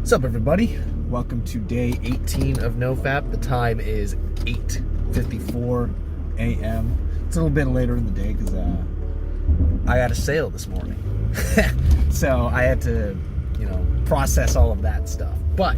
What's up, everybody? Welcome to day 18 of NoFap. The time is 8:54 a.m. It's a little bit later in the day because I had a sale this morning. So I had to, process all of that stuff. But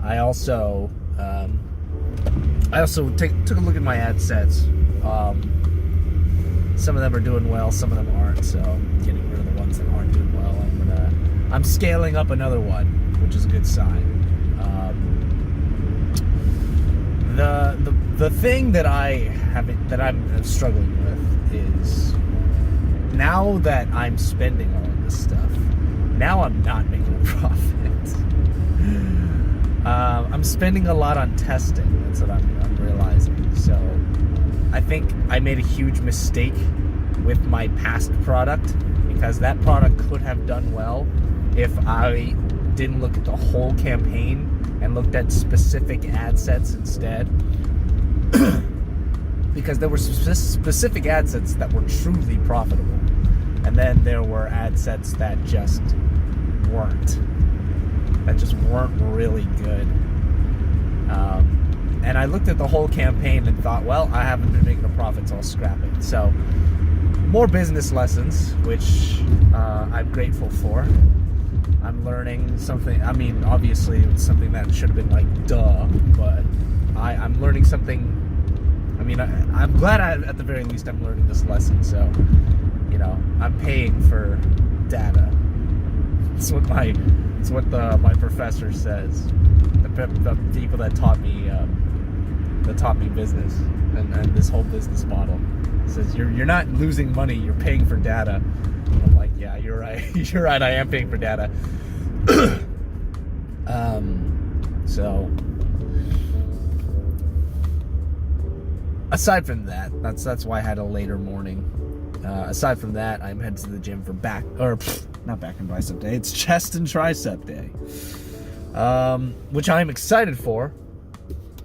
I also took a look at my ad sets. Some of them are doing well, some of them aren't. So I'm getting rid of the ones that aren't doing well. I'm scaling up another one, which is a good sign. The thing that I'm struggling with is now that I'm spending all of this stuff, now I'm not making a profit. I'm spending a lot on testing. That's what I'm realizing. So I think I made a huge mistake with my past product, because that product could have done well if I didn't look at the whole campaign and looked at specific ad sets instead. Because there were specific ad sets that were truly profitable, and then there were ad sets that just weren't really good. And I looked at the whole campaign and thought, well, I haven't been making a profit, so I'll scrap it. So more business lessons, which I'm grateful for. I'm learning something. I mean, obviously it's something that should have been like duh, but I'm learning something. I mean, I'm glad at the very least I'm learning this lesson. So, I'm paying for data. It's what my professor says. The people that taught me business and this whole business model says you're not losing money. You're paying for data. I'm like, yeah, you're right. You're right. I am paying for data. So aside from that, that's why I had a later morning. Aside from that, I'm headed to the gym for not back and bicep day. It's chest and tricep day, which I'm excited for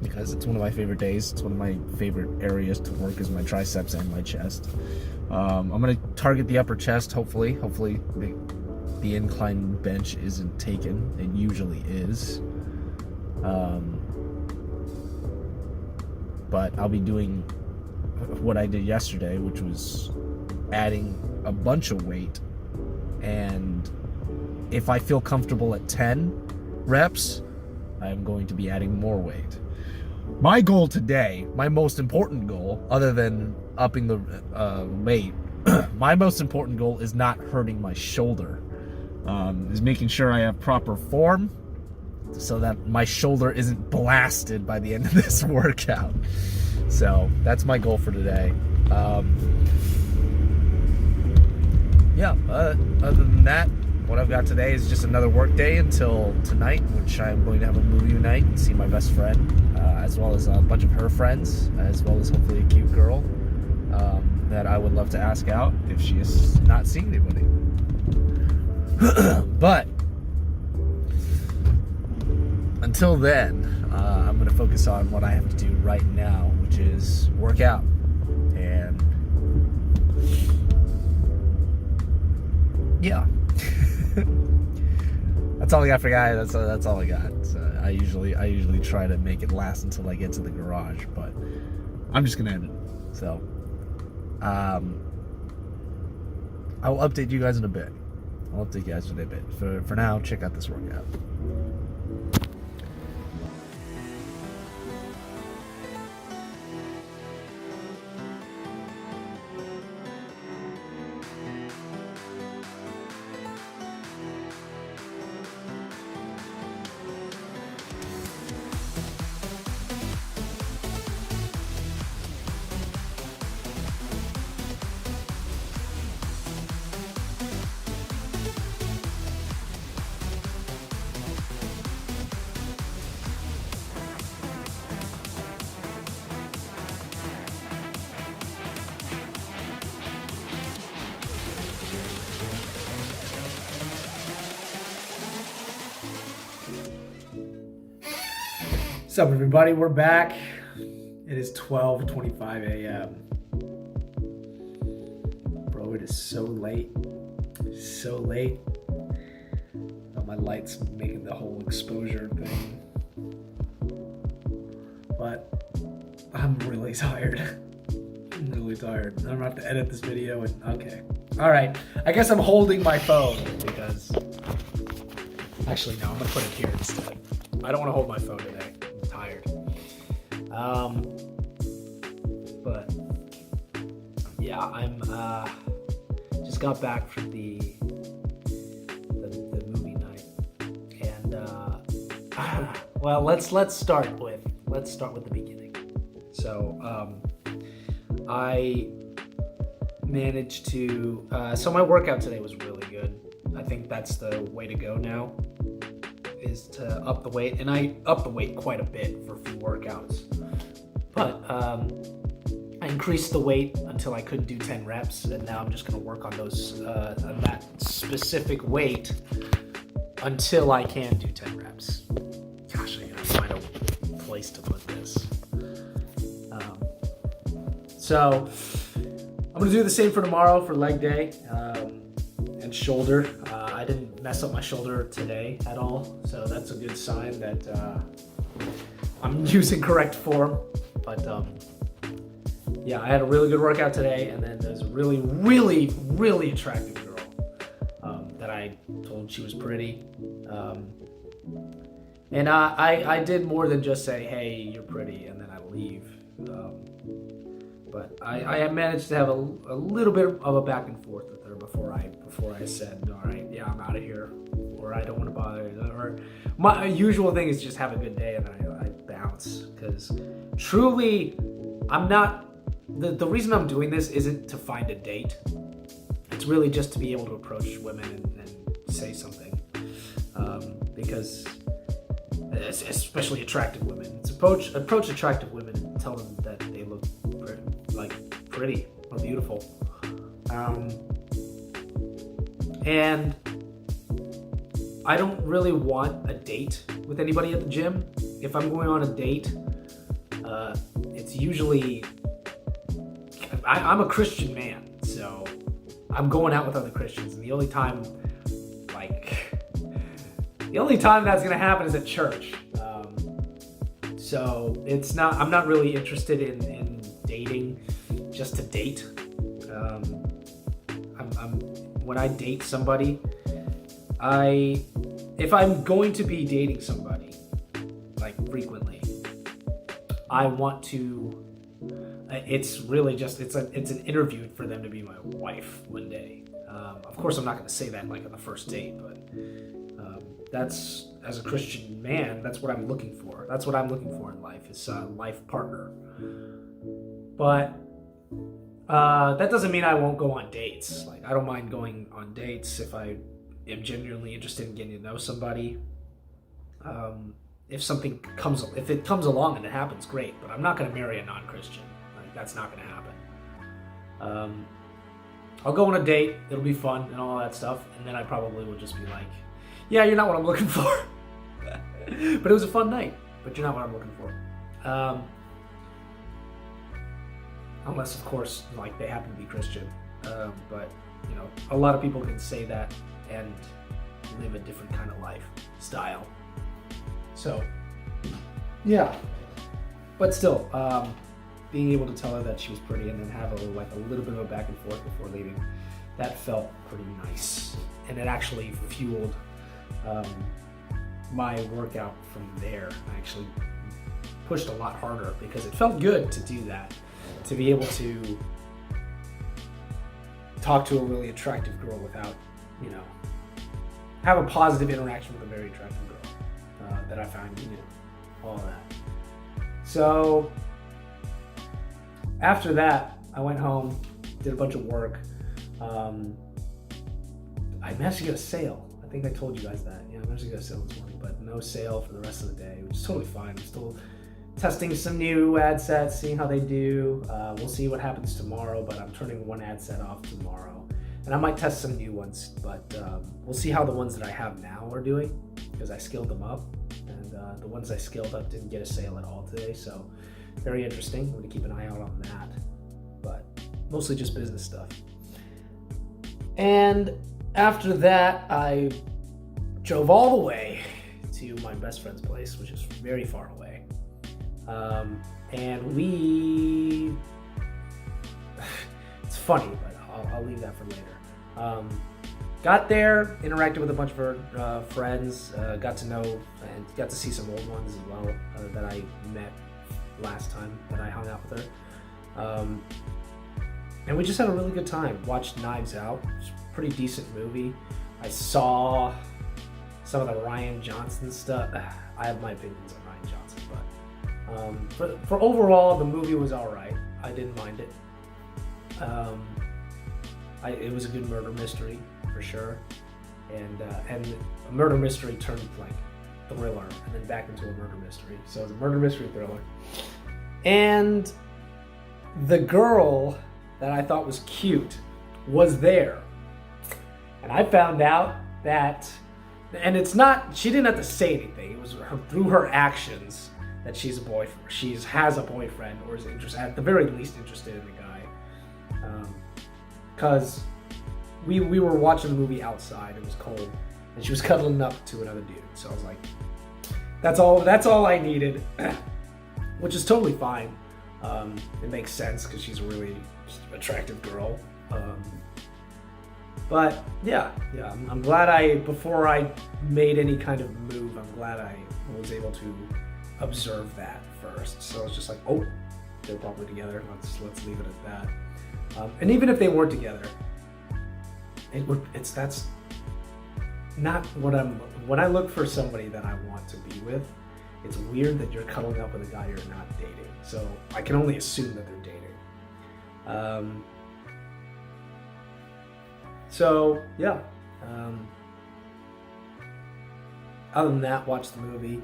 because it's one of my favorite days. It's one of my favorite areas to work is my triceps and my chest. I'm gonna target the upper chest. Hopefully the incline bench isn't taken. It usually is. But I'll be doing what I did yesterday, which was adding a bunch of weight. And if I feel comfortable at 10 reps, I'm going to be adding more weight. My goal today, my most important goal, other than upping the weight, my most important goal is not hurting my shoulder. Is making sure I have proper form so that my shoulder isn't blasted by the end of this workout. So that's my goal for today. Other than that, what I've got today is just another work day until tonight, which I'm going to have a movie night and see my best friend, as well as a bunch of her friends, as well as hopefully a cute girl that I would love to ask out if she is not seeing anybody. But until then, I'm going to focus on what I have to do right now, which is work out. And yeah. That's all I got for guys. That's all I got. So I usually try to make it last until I get to the garage, but I'm just gonna end it. So I will update you guys in a bit. For now, check out this workout. What's up, everybody? We're back. It is 12:25 a.m. Bro, it is so late. So late. My light's making the whole exposure thing. But I'm really tired. I'm really tired. I'm gonna have to edit this video and okay. All right, I guess I'm holding my phone because, actually no, I'm gonna put it here instead. I don't wanna hold my phone today, I'm tired. But yeah, I'm just got back from the movie night. And well, let's start with the beginning. So I managed to so my workout today was really good. I think that's the way to go now, is to up the weight, and I upped the weight quite a bit for a few workouts. But I increased the weight until I couldn't do 10 reps, and now I'm just going to work on those on that specific weight until I can do 10 reps. Gosh, I gotta find a place to put this. So I'm gonna do the same for tomorrow for leg day and shoulder. I didn't mess up my shoulder today at all, so that's a good sign that I'm using correct form. But yeah, I had a really good workout today, and then there's a really, really, really attractive girl that I told she was pretty. And I did more than just say, hey, you're pretty, and then I leave. But I managed to have a little bit of a back and forth with her before I said, all right, yeah, I'm out of here, or I don't want to bother you. Or my usual thing is just have a good day, and then I bounce, because truly, I'm not. The reason I'm doing this isn't to find a date. It's really just to be able to approach women and say something, because especially attractive women. It's approach attractive women and tell them that they look pretty or beautiful. And I don't really want a date with anybody at the gym. If I'm going on a date, it's usually, I'm a Christian man, so I'm going out with other Christians, and the only time that's gonna happen is at church. So I'm not really interested in dating just to date. When I date somebody, if I'm going to be dating somebody frequently, I want to. It's really just it's an interview for them to be my wife one day. Of course, I'm not going to say that on the first date, but that's, as a Christian man, that's what I'm looking for. That's what I'm looking for in life, is a life partner. But that doesn't mean I won't go on dates. I don't mind going on dates if I am genuinely interested in getting to know somebody. If it comes along and it happens, great. But I'm not going to marry a non-Christian. That's not going to happen. I'll go on a date. It'll be fun and all that stuff, and then I probably will just be like, yeah, you're not what I'm looking for. But it was a fun night, but you're not what I'm looking for. Unless, of course, they happen to be Christian. But, a lot of people can say that and live a different kind of lifestyle. So, yeah. But still, being able to tell her that she was pretty and then have a little bit of a back and forth before leaving, that felt pretty nice. And it actually fueled my workout from there. I actually pushed a lot harder because it felt good to do that, to be able to talk to a really attractive girl without, have a positive interaction with a very attractive girl that I found, all that. So after that, I went home, did a bunch of work. I managed to get a sale. I think I told you guys that. Yeah, I managed to get a sale this morning, but no sale for the rest of the day, which is totally fine. I'm still testing some new ad sets, seeing how they do. We'll see what happens tomorrow, but I'm turning one ad set off tomorrow. And I might test some new ones, but we'll see how the ones that I have now are doing, because I skilled them up. And the ones I skilled up didn't get a sale at all today, so very interesting. I'm going to keep an eye out on that, but mostly just business stuff. And after that, I drove all the way to my best friend's place, which is very far away. And we, it's funny, but I'll leave that for later. Got there, interacted with a bunch of her friends, got to know and got to see some old ones as well that I met last time that I hung out with her. And we just had a really good time. Watched Knives Out, it's a pretty decent movie. I saw some of the Rian Johnson stuff. I have my opinions on Rian Johnson, but for overall, the movie was all right. I didn't mind it. It was a good murder mystery for sure, and a murder mystery turned like thriller, and then back into a murder mystery. So it was a murder mystery thriller, and the girl that I thought was cute was there, and I found out that, and it's not, she didn't have to say anything. It was through her actions that she's a boyfriend. She has a boyfriend, or is interested, at the very least interested in the guy. Because we were watching the movie outside. It was cold, and she was cuddling up to another dude. So I was like, that's all I needed, which is totally fine. It makes sense because she's a really attractive girl. But yeah, I'm glad before I made any kind of move, I'm glad I was able to observe that first. So I was just like, oh, they're probably together. Let's leave it at that. And even if they weren't together, that's not what when I look for somebody that I want to be with, it's weird that you're cuddling up with a guy you're not dating. So I can only assume that they're dating. So yeah. Other than that, watched the movie,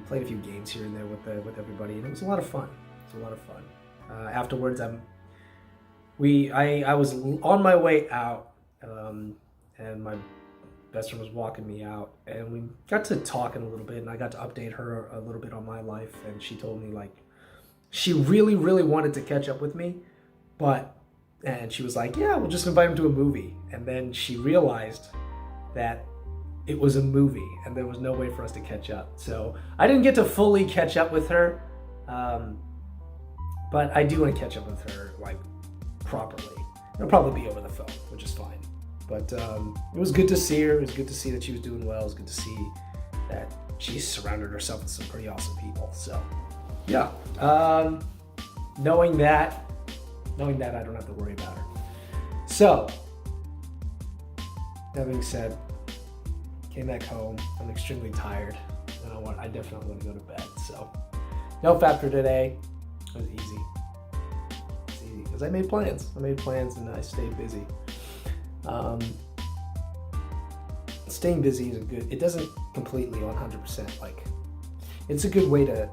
played a few games here and there with everybody, and it was a lot of fun. Afterwards, I was on my way out, and my best friend was walking me out, and we got to talking a little bit, and I got to update her a little bit on my life, and she told me like she really, really wanted to catch up with me, and she was like, yeah, we'll just invite him to a movie. And then she realized that it was a movie and there was no way for us to catch up. So I didn't get to fully catch up with her, but I do want to catch up with her like properly. It'll probably be over the phone, which is fine. But it was good to see her. It was good to see that she was doing well. It was good to see that she surrounded herself with some pretty awesome people. So yeah, knowing that I don't have to worry about her. So that being said, came back home. I'm extremely tired, and I definitely want to go to bed. So NoFap for today. It was easy. It's easy because I made plans. And I stayed busy. Staying busy is it doesn't completely 100% like, it's a good way to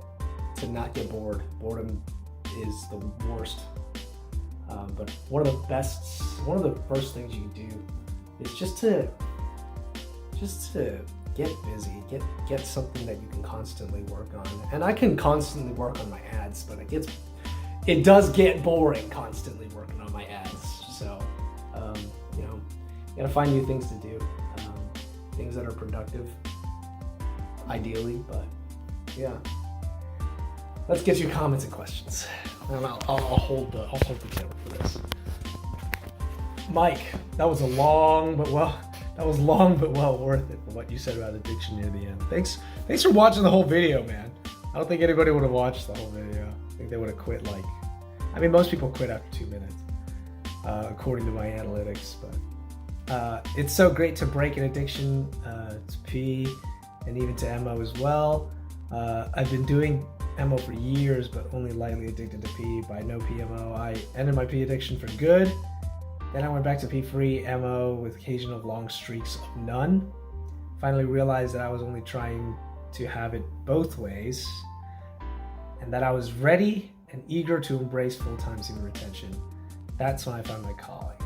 not get bored. Boredom is the worst. But one of the first things you can do is just to get busy, get something that you can constantly work on. And I can constantly work on my ads, but it does get boring constantly working on my ads. So, you gotta find new things to do, things that are productive, ideally. But yeah, let's get your comments and questions. And I'll hold the camera for this. Mike, that was long but well worth it for what you said about addiction near the end. Thanks for watching the whole video, man. I don't think anybody would have watched the whole video. I think they would have quit most people quit after 2 minutes, according to my analytics. But it's so great to break an addiction to P and even to MO as well. I've been doing MO for years, but only lightly addicted to P. By no PMO, I ended my P addiction for good. Then I went back to P-free MO with occasional long streaks of none. Finally realized that I was only trying to have it both ways, and that I was ready and eager to embrace full-time semen retention. That's when I found my calling.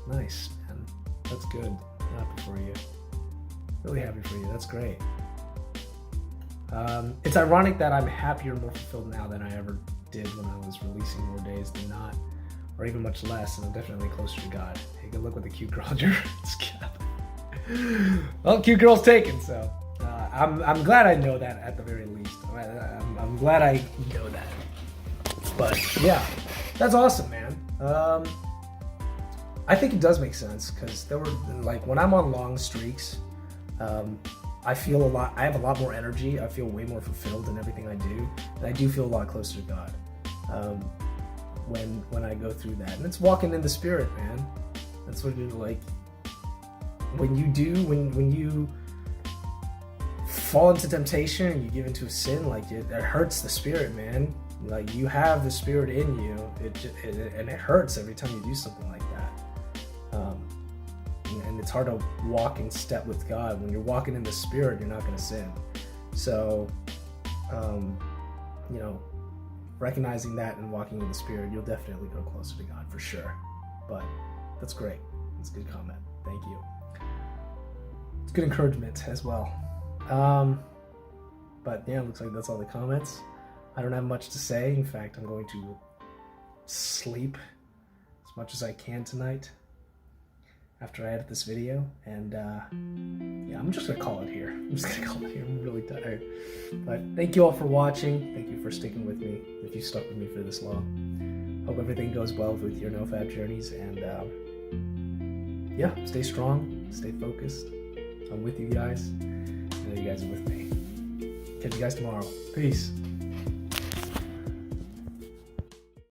Nice, man. That's good. Happy for you. Really happy for you. That's great. It's ironic that I'm happier and more fulfilled now than I ever did when I was releasing more days than not, or even much less, and I'm definitely closer to God. Hey, good luck with the cute girl in your scab. Well, cute girl's taken, so I'm glad I know that at the very least. I'm glad I know that. But yeah, that's awesome, man. I think it does make sense because there were like when I'm on long streaks, I feel a lot. I have a lot more energy. I feel way more fulfilled in everything I do, and I do feel a lot closer to God when I go through that. And it's walking in the Spirit, man. That's what it like. When you fall into temptation and you give into a sin, like it hurts the Spirit, man. Like you have the Spirit in you, and it hurts every time you do something like that. And it's hard to walk in step with God. When you're walking in the Spirit, you're not going to sin. So, recognizing that and walking in the Spirit, you'll definitely go closer to God for sure. But that's great. That's a good comment. Thank you. It's good encouragement as well. But yeah, it looks like that's all the comments. I don't have much to say. In fact, I'm going to sleep as much as I can tonight after I edit this video. And yeah, I'm just gonna call it here. I'm really tired. But thank you all for watching. Thank you for sticking with me, if you stuck with me for this long. Hope everything goes well with your NoFap journeys. And yeah, stay strong, stay focused. I'm with you guys. I know you guys are with me. Catch you guys tomorrow. Peace.